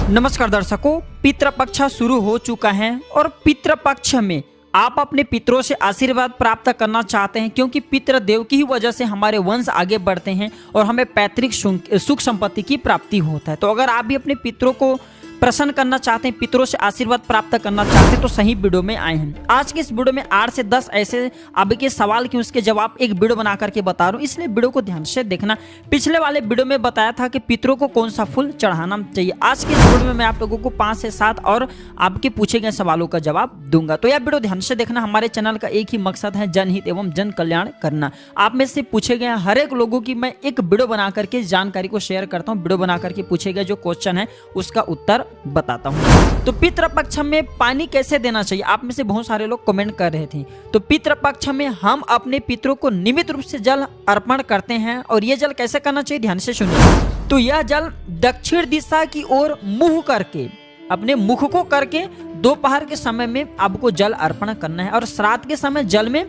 नमस्कार दर्शकों, पितृपक्ष शुरू हो चुका है और पितृपक्ष में आप अपने पितरों से आशीर्वाद प्राप्त करना चाहते हैं क्योंकि पितृदेव की ही वजह से हमारे वंश आगे बढ़ते हैं और हमें पैतृक सुख संपत्ति की प्राप्ति होता है। तो अगर आप भी अपने पितरों को प्रसन्न करना चाहते हैं, पितरों से आशीर्वाद प्राप्त करना चाहते हैं तो सही वीडियो में आए हैं। आज के इस वीडियो में 8 से 10 ऐसे आपके सवाल की उसके जवाब एक वीडियो बना करके बता रहा हूँ, इसलिए वीडियो को ध्यान से देखना। पिछले वाले वीडियो में बताया था कि पितरों को कौन सा फूल चढ़ाना चाहिए। आज के इस वीडियो में मैं आप लोगों को 5 से 7 और आपके पूछे गए सवालों का जवाब दूंगा। तो यह वीडियो ध्यान से देखना। हमारे चैनल का एक ही मकसद है, जनहित एवं जन कल्याण करना। आप में से पूछे गए हर एक लोगों की मैं एक वीडियो बना करके जानकारी को शेयर करता हूँ। वीडियो बना करके पूछे गए जो क्वेश्चन है उसका उत्तर बताता हूँ। तो पितृपक्ष में पानी कैसे देना चाहिए, आप में से बहुत सारे लोग कमेंट कर रहे थे। तो पितृपक्ष में हम अपने पितरों को नियमित रूप से जल अर्पण करते हैं और यह जल कैसे करना चाहिए ध्यान से सुनिए। तो यह जल दक्षिण दिशा की ओर मुंह करके, अपने मुख को करके दोपहर के समय में आपको जल अर्पण करना है और श्राद्ध के समय जल में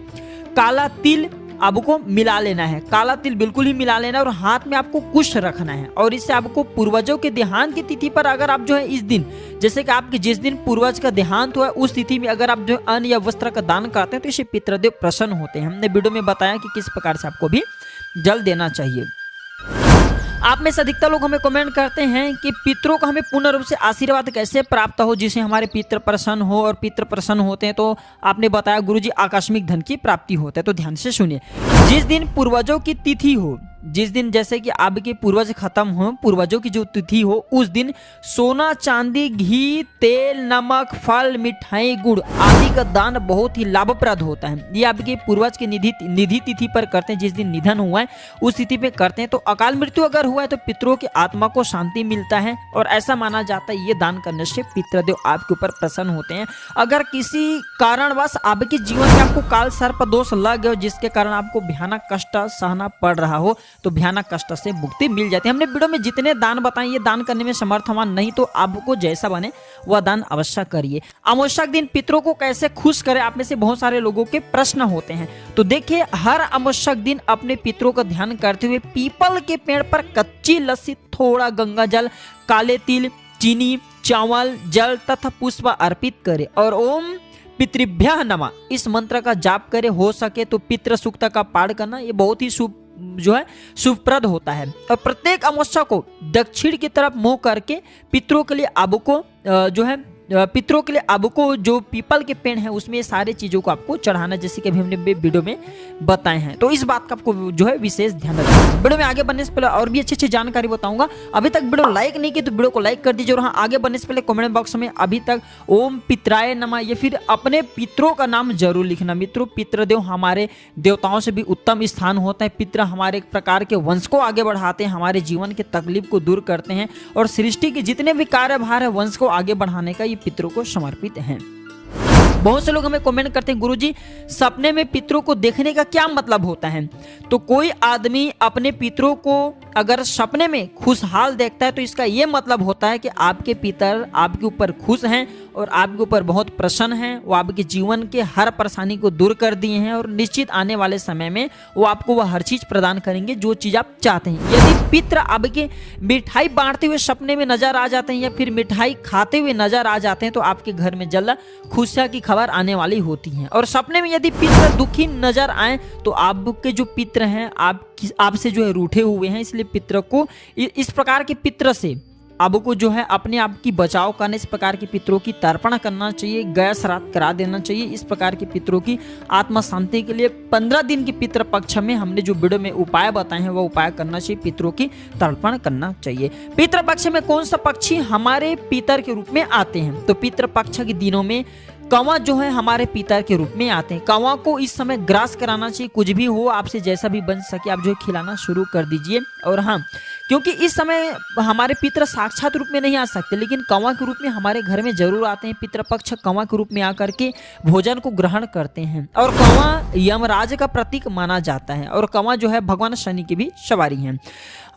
काला तिल आपको मिला लेना है। काला तिल बिल्कुल ही मिला लेना है और हाथ में आपको कुश रखना है और इससे आपको पूर्वजों के देहांत की तिथि पर अगर आप जो है इस दिन, जैसे कि आपके जिस दिन पूर्वज का देहांत हुआ है उस तिथि में अगर आप जो अन्न या वस्त्र का दान करते हैं तो इससे पितृदेव प्रसन्न होते हैं। हमने वीडियो में बताया कि किस प्रकार से आपको भी जल देना चाहिए। आप में से अधिकतर लोग हमें कमेंट करते हैं कि पितरों को हमें पूर्ण रूप से आशीर्वाद कैसे प्राप्त हो जिससे हमारे पितृ प्रसन्न हो, और पितृ प्रसन्न होते हैं तो आपने बताया गुरुजी आकस्मिक धन की प्राप्ति होता है। तो ध्यान से सुनिए, जिस दिन पूर्वजों की तिथि हो, जिस दिन जैसे कि आपके पूर्वज खत्म हो, पूर्वजों की जो तिथि हो उस दिन सोना चांदी घी तेल नमक फल मिठाई गुड़ आदि का दान बहुत ही लाभप्रद होता है। ये आपके पूर्वज की निधि तिथि पर करते हैं, जिस दिन निधन हुआ है उस तिथि पे करते हैं। तो अकाल मृत्यु अगर हुआ है तो पितरों की आत्मा को शांति मिलता है और ऐसा माना जाता है ये दान करने से पितृदेव आपके ऊपर प्रसन्न होते हैं। अगर किसी कारणवश आपके जीवन में आपको काल सर्प दोष लग गया जिसके कारण आपको भयानक कष्ट सहना पड़ रहा हो तो भयानक कष्ट से मुक्ति मिल जाती है। हमने वीडियो में जितने दान बताए ये दान करने में समर्थवान नहीं तो आपको जैसा बने वह दान अवश्य करिए। अमावस्या दिन पितरों को कैसे खुश करें, आप में से बहुत सारे लोगों के प्रश्न होते हैं। तो देखिए, हर अमावस्या दिन अपने पितरों का ध्यान करते हुए पीपल के पेड़ पर कच्ची लस्सी, थोड़ा गंगा जल, काले तिल, चीनी, चावल, जल तथा पुष्प अर्पित करें और ओम पितृभ्यः नमः इस मंत्र का जाप करें। हो सके तो पितृ सूक्त का पाठ करना, ये बहुत ही शुभप्रद होता है। और प्रत्येक अमावस्या को दक्षिण की तरफ मुंह करके पितरों के लिए आपको पितरों के लिए आपको जो पीपल के पेड़ है उसमें सारे चीजों को आपको चढ़ाना, जैसे कि अभी हमने वीडियो में बताए हैं। तो इस बात का आपको जो है विशेष ध्यान रखना है। वीडियो में आगे बढ़ने से पहले और भी अच्छी जानकारी बताऊंगा। अभी तक वीडियो लाइक नहीं की तो वीडियो को लाइक कर दीजिए और हाँ, आगे बढ़ने से पहले कमेंट बॉक्स में अभी तक ओम पितराय नमः या फिर अपने पितरों का नाम जरूर लिखना। मित्रों, पितृदेव हमारे देवताओं से भी उत्तम स्थान होता है। पितृ हमारे एक प्रकार के वंश को आगे बढ़ाते हैं, हमारे जीवन के तकलीफ को दूर करते हैं और सृष्टि के जितने भी कार्यभार है वंश को आगे बढ़ाने का पितरों को समर्पित हैं। बहुत से लोग हमें कमेंट करते हैं गुरुजी सपने में पितरों को देखने का क्या मतलब होता है। तो कोई आदमी अपने पितरों को अगर सपने में खुशहाल देखता है तो इसका यह मतलब होता है कि आपके पितर आपके ऊपर खुश हैं और आपके ऊपर बहुत प्रसन्न हैं। वो आपके जीवन के हर परेशानी को दूर कर दिए हैं और निश्चित आने वाले समय में वो आपको वह हर चीज प्रदान करेंगे जो चीज आप चाहते हैं। यदि पितर आपके मिठाई बांटते हुए सपने में नजर आ जाते हैं या फिर मिठाई खाते हुए नजर आ जाते हैं तो आपके घर में जल्द खुशियां की खबर आने वाली होती है। और सपने में यदि पितर दुखी नजर आए तो आपके जो पितर हैं आपसे जो है रूठे हुए हैं, इसलिए पितर को इस प्रकार के पितर से आपको जो है अपने आप की बचाव करने, इस प्रकार के पितरों की तर्पण करना चाहिए, गया श्राद्ध करा देना चाहिए। इस प्रकार के पितरों की आत्मा शांति के लिए 15 दिन के पितृ पक्ष में हमने जो वीडियो में उपाय बताए हैं वह उपाय करना चाहिए, पितरों की तर्पण करना चाहिए। पितृ पक्ष में कौन सा पक्षी हमारे पितर के रूप में आते हैं, तो पितृ पक्ष के दिनों में कौवा जो है हमारे पितर के रूप में आते हैं। कौवा को इस समय ग्रास कराना चाहिए, कुछ भी हो आपसे जैसा भी बन सके आप जो है खिलाना शुरू कर दीजिए। और हाँ, क्योंकि इस समय हमारे पितर साक्षात रूप में नहीं आ सकते लेकिन कौवा के रूप में हमारे घर में जरूर आते हैं। पितृपक्ष कौवा के रूप में आकर के भोजन को ग्रहण करते हैं और कौवा यमराज का प्रतीक माना जाता है और कौवा जो है भगवान शनि की भी सवारी है।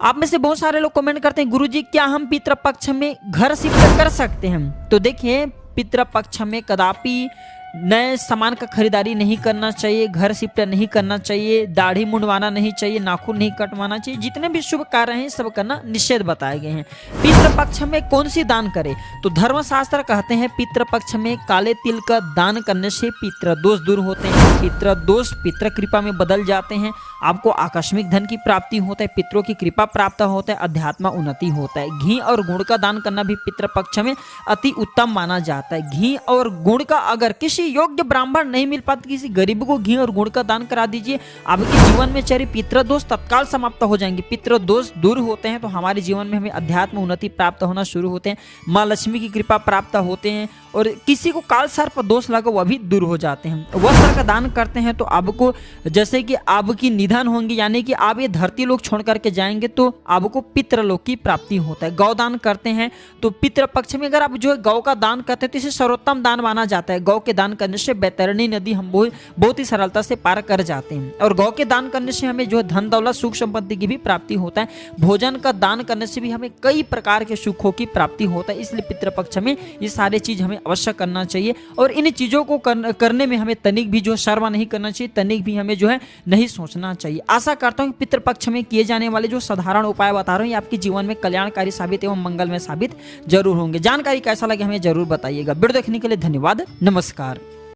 आप में से बहुत सारे लोग कमेंट करते हैं गुरुजी क्या हम पितृपक्ष में घर शिफ्ट कर सकते हैं। तो देखिए, पितृपक्ष में कदापि नए सामान का खरीदारी नहीं करना चाहिए, घर शिफ्ट नहीं करना चाहिए, दाढ़ी मुंडवाना नहीं चाहिए, नाखून नहीं कटवाना चाहिए। जितने भी शुभ कार्य हैं सब करना निषेध बताए गए हैं। पितृपक्ष में कौन सी दान करें? तो धर्मशास्त्र कहते हैं पितृपक्ष में काले तिल का दान करने से पितृदोष दूर होते हैं, पितृदोष पितृ कृपा में बदल जाते हैं, आपको आकस्मिक धन की प्राप्ति होता है, पितरों की कृपा प्राप्त होता है, अध्यात्म उन्नति होता है। घी और गुड़ का दान करना भी पितृपक्ष में अति उत्तम माना जाता है। घी और गुड़ का अगर किसी योग्य ब्राह्मण नहीं मिल पाता, किसी गरीब को घी और गुड़ का दान करा दीजिए, आपके जीवन में चले पितृदोष तत्काल समाप्त हो जाएंगे। पितृदोष दूर होते हैं तो हमारे जीवन में हमें अध्यात्म उन्नति प्राप्त होना शुरू होते हैं, माँ लक्ष्मी की कृपा प्राप्त होते हैं, और किसी को काल सर्प दोष लगा वह भी दूर हो जाते हैं। वस्त्र का दान करते हैं तो आपको जैसे कि आपकी निधन होंगी, यानी कि आप ये धरती लोग छोड़ करके जाएंगे तो आपको पितृलोक की प्राप्ति होता है। गौ दान करते हैं तो पितृपक्ष में अगर आप जो है गौ का दान करते हैं तो इसे सर्वोत्तम दान माना जाता है। गौ के दान करने से बैतरणी नदी हम बहुत ही सरलता से पार कर जाते हैं, और गौ के दान करने से हमें जो है धन दौलत सुख संपत्ति की भी प्राप्ति होता है। भोजन का दान करने से भी हमें कई प्रकार के सुखों की प्राप्ति होता है। इसलिए पितृपक्ष में ये सारे चीज हमें अवश्य करना चाहिए, और इन चीजों को करने में हमें तनिक भी जो शर्म नहीं करना चाहिए, तनिक भी हमें जो है नहीं सोचना चाहिए। आशा करता हूं कि पितृपक्ष में किए जाने वाले जो साधारण उपाय बता रहा हूं ये आपके जीवन में कल्याणकारी साबित एवं मंगलमय साबित जरूर होंगे। जानकारी कैसा लगे हमें जरूर बताइएगा। वीडियो देखने के लिए धन्यवाद। नमस्कार।